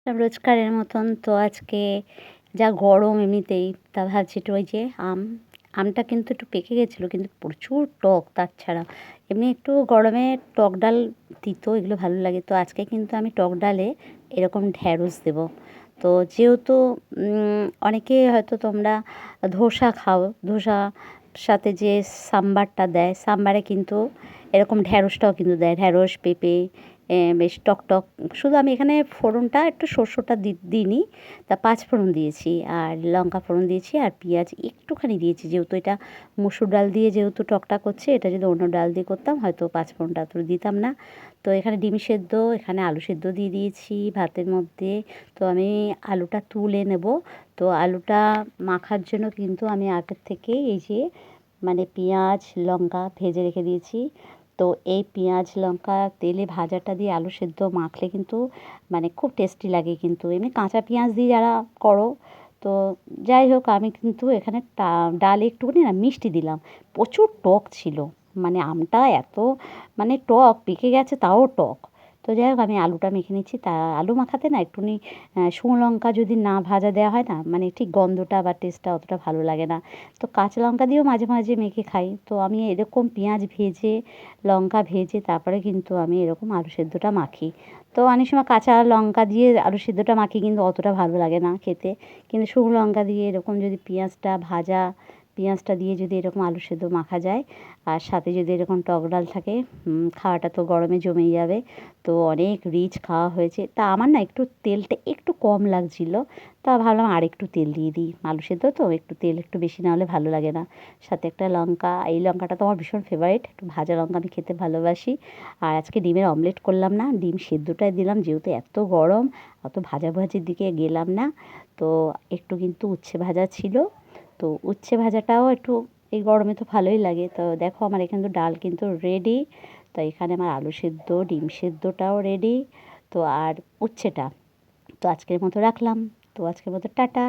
রোজকারের মতন তো আজকে যা গরম এমনিতেই তা ভাবছি একটু ওই যে আমটা কিন্তু একটু পেকে গেছিলো কিন্তু প্রচুর টক তাছাড়া এমনি একটু গরমে টক ডাল তিতো এগুলো ভালো লাগে তো আজকে কিন্তু আমি টক ডালে এরকম ঢ্যাঁড়স দেবো। তো যেহেতু অনেকে হয়তো তোমরা ধোসা খাও, ধোসা সাথে যে সাম্বারটা দেয় সাম্বারে কিন্তু এরকম ঢ্যাঁড়সটাও কিন্তু দেয়, ঢ্যাঁড়স পেঁপে বেশ টক টক। শুধু আমি এখানে ফোড়নটা একটু সর্ষেটা দিইনি, তা পাঁচ ফোড়ন দিয়েছি আর লঙ্কা ফোড়ন দিয়েছি আর পেঁয়াজ একটুখানি দিয়েছি, যেহেতু এটা মুসুর ডাল দিয়ে যেহেতু টকটা করছে, এটা যদি অন্য ডাল দিয়ে করতাম হয়তো পাঁচ ফোড়নটা তো দিতাম না। তো এখানে ডিম সেদ্ধ, এখানে আলু সেদ্ধ দিয়ে দিয়েছি ভাতের মধ্যে। তো আমি আলুটা তুলে নেব। তো আলুটা মাখার জন্য কিন্তু আমি আগের থেকেই এই যে মানে পেঁয়াজ লঙ্কা ভেজে রেখে দিয়েছি। তো এই পেঁয়াজ লঙ্কা তেলে ভাজাটা দিয়ে আলু সেদ্ধ মাখলে কিন্তু মানে খুব টেস্টি লাগে। কিন্তু এমনি কাঁচা পেঁয়াজ দিয়ে যারা করো, তো যাই হোক আমি কিন্তু এখানে ডালে একটুখানি না মিষ্টি দিলাম। প্রচুর টক ছিল, মানে আমটা এত মানে টক, পেকে গেছে তাও টক। তো যাই হোক আমি আলুটা মেখে নিচ্ছি। তা আলু মাখাতে না একটুখানি শুকনো লঙ্কা যদি না ভাজা দেওয়া হয় না, মানে ঠিক গন্ধটা বা টেস্টটা অতটা ভালো লাগে না। তো কাঁচা লঙ্কা দিয়েও মাঝে মাঝে মেখে খাই। তো আমি এরকম পেঁয়াজ ভেজে লঙ্কা ভেজে তারপরে কিন্তু আমি এরকম আলু সেদ্ধটা মাখি। তো অনেক সময় কাঁচা লঙ্কা দিয়ে আলু সেদ্ধটা মাখি কিন্তু অতটা ভালো লাগে না খেতে। কিন্তু শুকনো লঙ্কা দিয়ে এরকম যদি পেঁয়াজটা ভাজা পেঁয়াজটা দিয়ে যদি এরকম আলু সেদ্ধ মাখা যায় আর সাথে যদি এরকম টক ডাল থাকে, খাওয়াটা তো গরমে জমেই যাবে। তো অনেক রিচ খাওয়া হয়েছে। তা আমার না একটু তেলটা একটু কম লাগছিলো, তা ভাবলাম আর একটু তেল দিয়ে দিই, আলু সেদ্ধ তো একটু তেল একটু বেশি না হলে ভালো লাগে না। সাথে একটা লঙ্কা, এই লঙ্কাটা তো আমার ভীষণ ফেভারিট, একটু ভাজা লঙ্কা আমি খেতে ভালোবাসি। আর আজকে ডিমের অমলেট করলাম না, ডিম সেদ্ধটাই দিলাম, যেহেতু এত গরম অত ভাজাভাজির দিকে গেলাম না। তো একটু কিন্তু উচ্ছে ভাজা ছিল, তো উচ্ছে ভাজাটাও একটু এই গরমে তো ভালোই লাগে। তো দেখো আমার এখানে তো ডাল কিন্তু রেডি। তো এখানে আমার আলু সেদ্ধ ডিম সেদ্ধটাও রেডি, তো আর উচ্ছেটা। তো আজকের মতো রাখলাম। তো আজকের মতো টাটা।